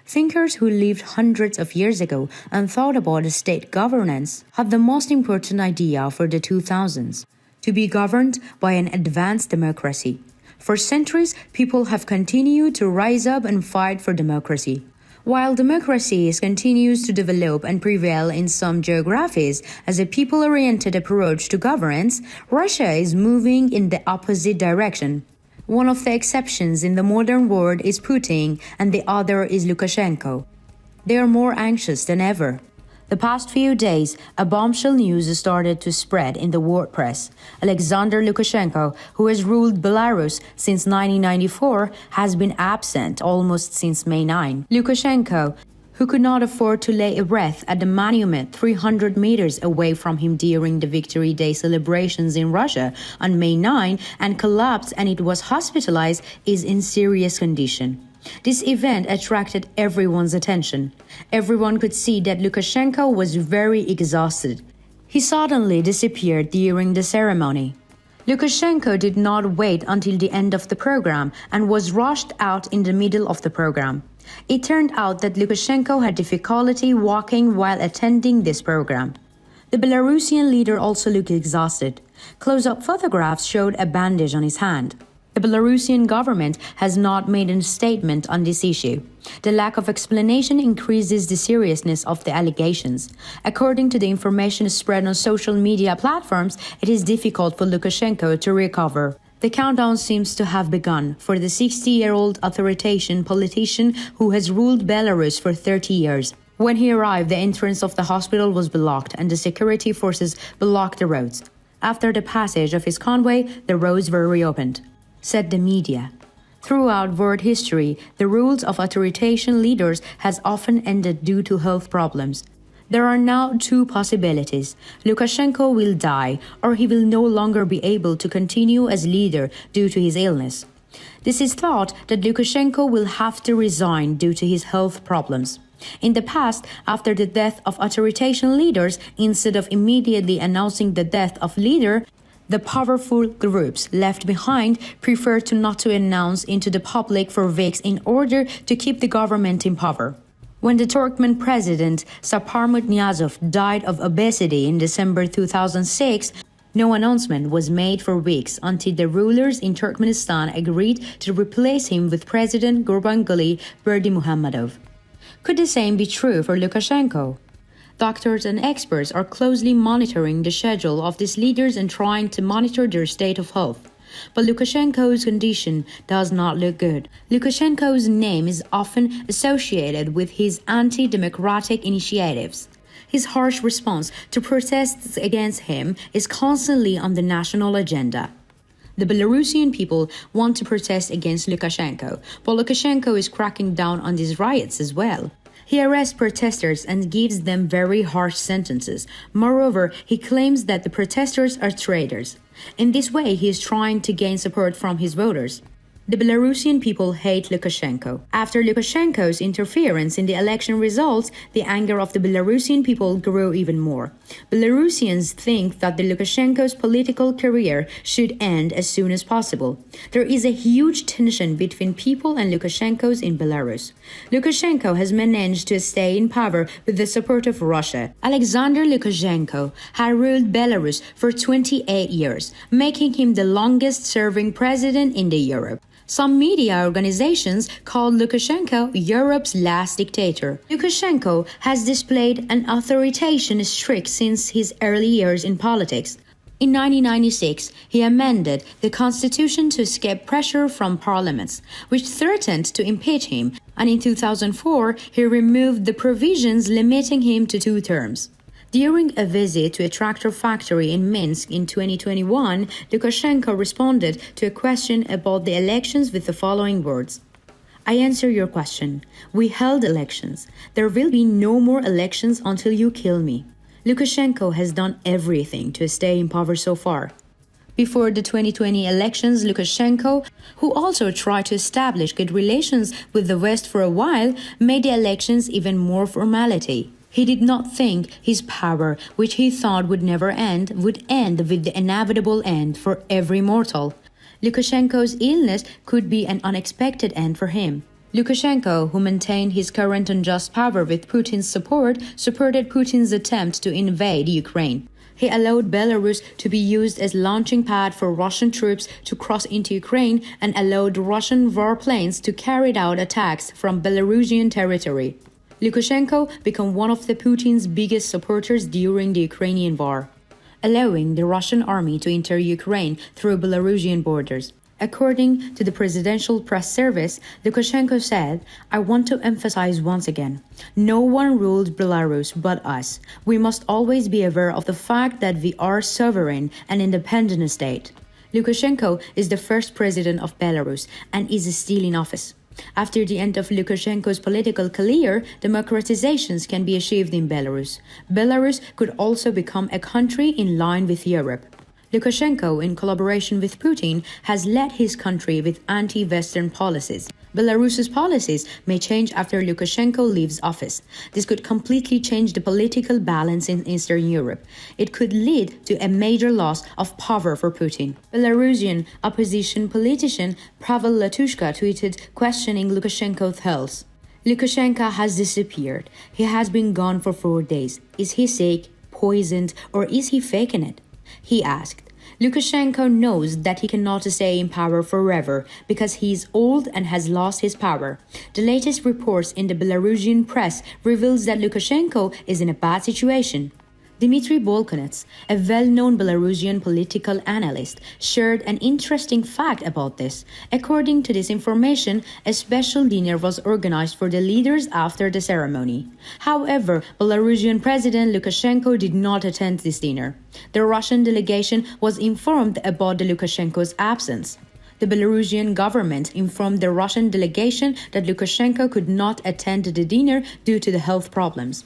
Thinkers who lived hundreds of years ago and thought about state governance had the most important idea for the 2000s: to be governed by an advanced democracy. For centuries, people have continued to rise up and fight for democracy. While democracy continues to develop and prevail in some geographies as a people-oriented approach to governance, Russia is moving in the opposite direction. One of the exceptions in the modern world is Putin, and the other is Lukashenko. They are more anxious than ever. The past few days, a bombshell news started to spread in the world press. Alexander Lukashenko, who has ruled Belarus since 1994, has been absent almost since May 9. Lukashenko, who could not afford to lay a wreath at the monument 300 meters away from him during the Victory Day celebrations in Russia on May 9 and collapsed and it was hospitalized, is in serious condition. This event attracted everyone's attention. Everyone could see that Lukashenko was very exhausted. He suddenly disappeared during the ceremony. Lukashenko did not wait until the end of the program and was rushed out in the middle of the program. It turned out that Lukashenko had difficulty walking while attending this program. The Belarusian leader also looked exhausted. Close-up photographs showed a bandage on his hand. The Belarusian government has not made a statement on this issue. The lack of explanation increases the seriousness of the allegations. According to the information spread on social media platforms, it is difficult for Lukashenko to recover. The countdown seems to have begun for the 60-year-old authoritarian politician who has ruled Belarus for 30 years. When he arrived, the entrance of the hospital was blocked and the security forces blocked the roads. After the passage of his convoy, the roads were reopened, said the media. Throughout world history, the rules of authoritarian leaders has often ended due to health problems. There are now two possibilities. Lukashenko will die, or he will no longer be able to continue as leader due to his illness. This is thought that Lukashenko will have to resign due to his health problems. In the past, after the death of authoritarian leaders, instead of immediately announcing the death of leader, the powerful groups left behind prefer not to announce into the public for weeks in order to keep the government in power. When the Turkmen president Saparmut Niyazov died of obesity in December 2006, no announcement was made for weeks until the rulers in Turkmenistan agreed to replace him with President Gurbanguly Berdimuhamedov. Could the same be true for Lukashenko? Doctors and experts are closely monitoring the schedule of these leaders and trying to monitor their state of health. But Lukashenko's condition does not look good. Lukashenko's name is often associated with his anti-democratic initiatives. His harsh response to protests against him is constantly on the national agenda. The Belarusian people want to protest against Lukashenko, but Lukashenko is cracking down on these riots as well. He arrests protesters and gives them very harsh sentences. Moreover, he claims that the protesters are traitors. In this way, he is trying to gain support from his voters. The Belarusian people hate Lukashenko. After Lukashenko's interference in the election results, the anger of the Belarusian people grew even more. Belarusians think that the Lukashenko's political career should end as soon as possible. There is a huge tension between people and Lukashenko's in Belarus. Lukashenko has managed to stay in power with the support of Russia. Alexander Lukashenko had ruled Belarus for 28 years, making him the longest-serving president in Europe. Some media organizations call Lukashenko Europe's last dictator. Lukashenko has displayed an authoritarian streak since his early years in politics. In 1996, he amended the constitution to escape pressure from parliaments, which threatened to impeach him, and in 2004, he removed the provisions limiting him to 2 terms. During a visit to a tractor factory in Minsk in 2021, Lukashenko responded to a question about the elections with the following words: "I answer your question. We held elections. There will be no more elections until you kill me." Lukashenko has done everything to stay in power so far. Before the 2020 elections, Lukashenko, who also tried to establish good relations with the West for a while, made the elections even more formality. He did not think his power, which he thought would never end, would end with the inevitable end for every mortal. Lukashenko's illness could be an unexpected end for him. Lukashenko, who maintained his current unjust power with Putin's support, supported Putin's attempt to invade Ukraine. He allowed Belarus to be used as launching pad for Russian troops to cross into Ukraine and allowed Russian warplanes to carry out attacks from Belarusian territory. Lukashenko became one of Putin's biggest supporters during the Ukrainian war, allowing the Russian army to enter Ukraine through Belarusian borders. According to the presidential press service, Lukashenko said, "I want to emphasize once again, no one ruled Belarus but us. We must always be aware of the fact that we are sovereign and independent state." Lukashenko is the first president of Belarus and is still in office. After the end of Lukashenko's political career, democratizations can be achieved in Belarus. Belarus could also become a country in line with Europe. Lukashenko, in collaboration with Putin, has led his country with anti-Western policies. Belarus's policies may change after Lukashenko leaves office. This could completely change the political balance in Eastern Europe. It could lead to a major loss of power for Putin. Belarusian opposition politician Prevail tweeted questioning Lukashenko's health. "Lukashenko has disappeared. He has been gone for 4 days. Is he sick, poisoned, or is he faking it?" He asked. Lukashenko knows that he cannot stay in power forever because he is old and has lost his power. The latest reports in the Belarusian press reveals that Lukashenko is in a bad situation. Dmitry Bolkonets, a well-known Belarusian political analyst, shared an interesting fact about this. According to this information, a special dinner was organized for the leaders after the ceremony. However, Belarusian President Lukashenko did not attend this dinner. The Russian delegation was informed about the Lukashenko's absence. The Belarusian government informed the Russian delegation that Lukashenko could not attend the dinner due to the health problems.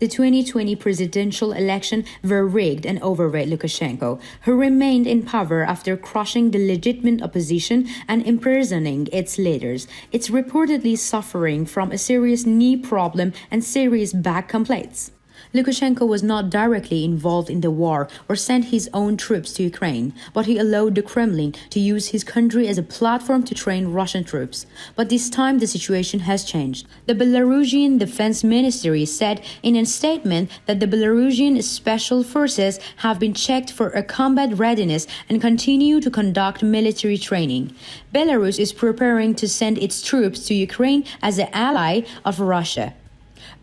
The 2020 presidential election were rigged and overrode Lukashenko, who remained in power after crushing the legitimate opposition and imprisoning its leaders. It's reportedly suffering from a serious knee problem and serious back complaints. Lukashenko was not directly involved in the war or sent his own troops to Ukraine, but he allowed the Kremlin to use his country as a platform to train Russian troops. But this time the situation has changed. The Belarusian Defense Ministry said in a statement that the Belarusian special forces have been checked for a combat readiness and continue to conduct military training. Belarus is preparing to send its troops to Ukraine as an ally of Russia.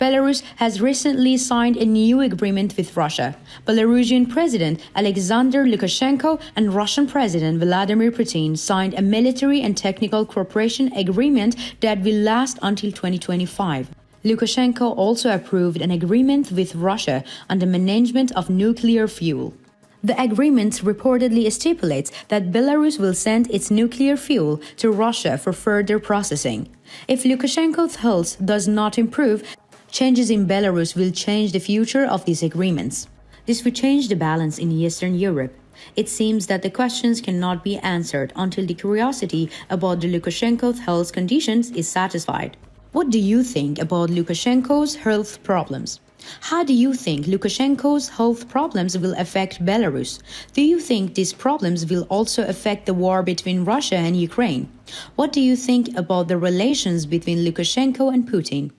Belarus has recently signed a new agreement with Russia. Belarusian President Alexander Lukashenko and Russian President Vladimir Putin signed a military and technical cooperation agreement that will last until 2025. Lukashenko also approved an agreement with Russia on the management of nuclear fuel. The agreement reportedly stipulates that Belarus will send its nuclear fuel to Russia for further processing. If Lukashenko's health does not improve, changes in Belarus will change the future of these agreements. This will change the balance in Eastern Europe. It seems that the questions cannot be answered until the curiosity about the Lukashenko's health conditions is satisfied. What do you think about Lukashenko's health problems? How do you think Lukashenko's health problems will affect Belarus? Do you think these problems will also affect the war between Russia and Ukraine? What do you think about the relations between Lukashenko and Putin?